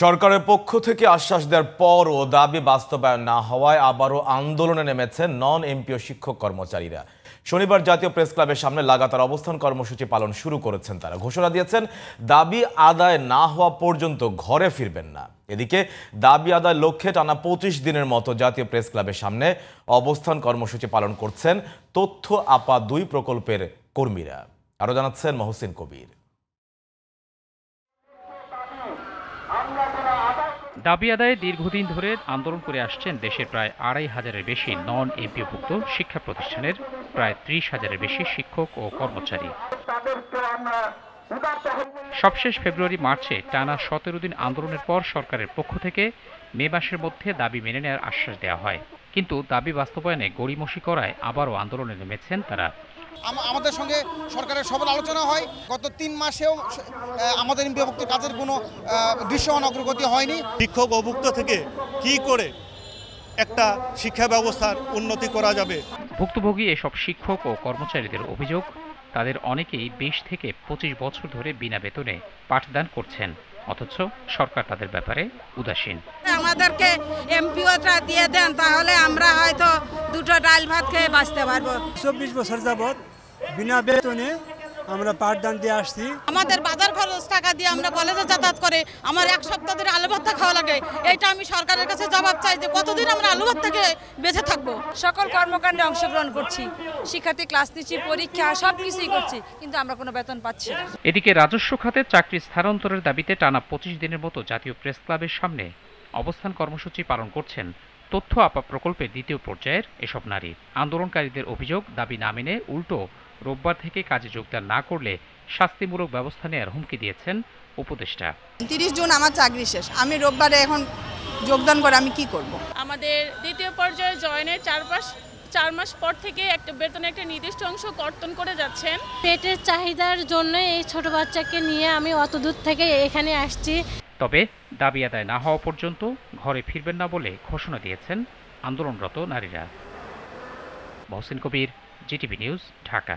সরকারের পক্ষ থেকে আশ্বাস দেওয়ার পরও দাবি বাস্তবায়ন না হওয়ায় আবারও আন্দোলনে নেমেছেন নন এমপিও শিক্ষক কর্মচারীরা। শনিবার জাতীয় প্রেস ক্লাবের সামনে লাগাতার অবস্থান কর্মসূচি পালন শুরু করেছেন তারা। ঘোষণা দিয়েছেন দাবি আদায় না হওয়া পর্যন্ত ঘরে ফিরবেন না। এদিকে দাবি আদায় লক্ষ্যে টানা ২৫ দিনের মতো জাতীয় প্রেস ক্লাবের সামনে অবস্থান কর্মসূচি পালন করছেন তথ্য আপা ২ প্রকল্পের কর্মীরা। আরও জানাচ্ছেন মহসিন কবির। দাবি আদায়ে দীর্ঘদিন ধরে আন্দোলন করে আসছেন দেশের প্রায় ২৫০০-এর বেশি নন এমপিওভুক্ত শিক্ষা প্রতিষ্ঠানের প্রায় ৩০,০০০-এর বেশি শিক্ষক ও কর্মচারী। সবশেষ ফেব্রুয়ারি মার্চে টানা ১৭ দিন আন্দোলনের পর সরকারের পক্ষ থেকে মে মাসের মধ্যে দাবি মেনে নেওয়ার আশ্বাস দেওয়া হয়, কিন্তু দাবি বাস্তবায়নে গড়িমসি করায় আবারও আন্দোলনে নেমেছেন তারা। আমাদের সঙ্গে সরকারের সফল আলোচনা হয়। গত ৩ মাসেও আমাদের এমপিওভুক্ত কাজের কোনো দৃশ্যমান অগ্রগতি হয়নি। শিক্ষক অভুক্ত থেকে কি করে একটা শিক্ষা ব্যবস্থার উন্নতি করা যাবে। ভুক্তভোগী এসব শিক্ষক ও কর্মচারীদের অভিযোগ, তাদের অনেকেই ২০ থেকে ২৫ বছর ধরে বিনা বেতনে পাঠদান করছেন, অথচ সরকার তাদের ব্যাপারে উদাসীন। আমাদেরকে এমপিওটা দিয়ে দেন, তাহলে আমরা হয়তো দুটো ডাল ভাত খেয়ে বাঁচতে পারবো। ২৪ বছর যাবৎ বিনা বেতনে আমরা পাঠদান দিয়ে আসছি। আমাদের বাজার খরচ টাকা দিয়ে আমরা কলেজে যাতায়াত করে আমার ১ সপ্তাহ ধরে আলু ভর্তা খাওয়া লাগে। এইটা আমি সরকারের কাছে জবাব চাই যে কতদিন আমরা আলু ভর্তা খেয়ে বেঁচে থাকবো। সকল কর্মকাণ্ডে অংশগ্রহণ করছি, শিক্ষার্থী ক্লাস নিচ্ছি, পরীক্ষা সব কিছুই করছি, কিন্তু আমরা কোনো বেতন পাচ্ছি না। এদিকে রাজস্ব খাতে চাকরি স্থানান্তরের দাবিতে টানা ২৫ দিনের মতো জাতীয় প্রেস ক্লাবের সামনে অবস্থান কর্মসূচি পালন করছেন তথ্য আপা প্রকল্পের ২য় পর্যায়ের এসব নারী। আন্দোলনকারীদের অভিযোগ, দাবি না মেনে উল্টো রোববার থেকে কাজে যোগদান না করলে শাস্তিমূলক ব্যবস্থা নেওয়ার হুমকি দিয়েছেন উপদেষ্টা। ৩০ জুন আমার চাকরি শেষ, আমি রোববারে এখন যোগদান করে আমি কি করব? আমাদের ২য় পর্যায়ে জয়েনের ৪ মাস পর থেকে একটা বেতনের একটা নির্দিষ্ট অংশ কর্তন করে যাচ্ছেন। পেটের চাহিদার জন্য এই ছোট বাচ্চাকে নিয়ে আমি অত দূর থেকে এখানে আসছি। তবে দাবি আদায় না হওয়া পর্যন্ত ঘরে ফিরবেন না বলে ঘোষণা দিয়েছেন আন্দোলনরত নারীরা। মহসিন কবির, জিটিভি নিউজ, ঢাকা।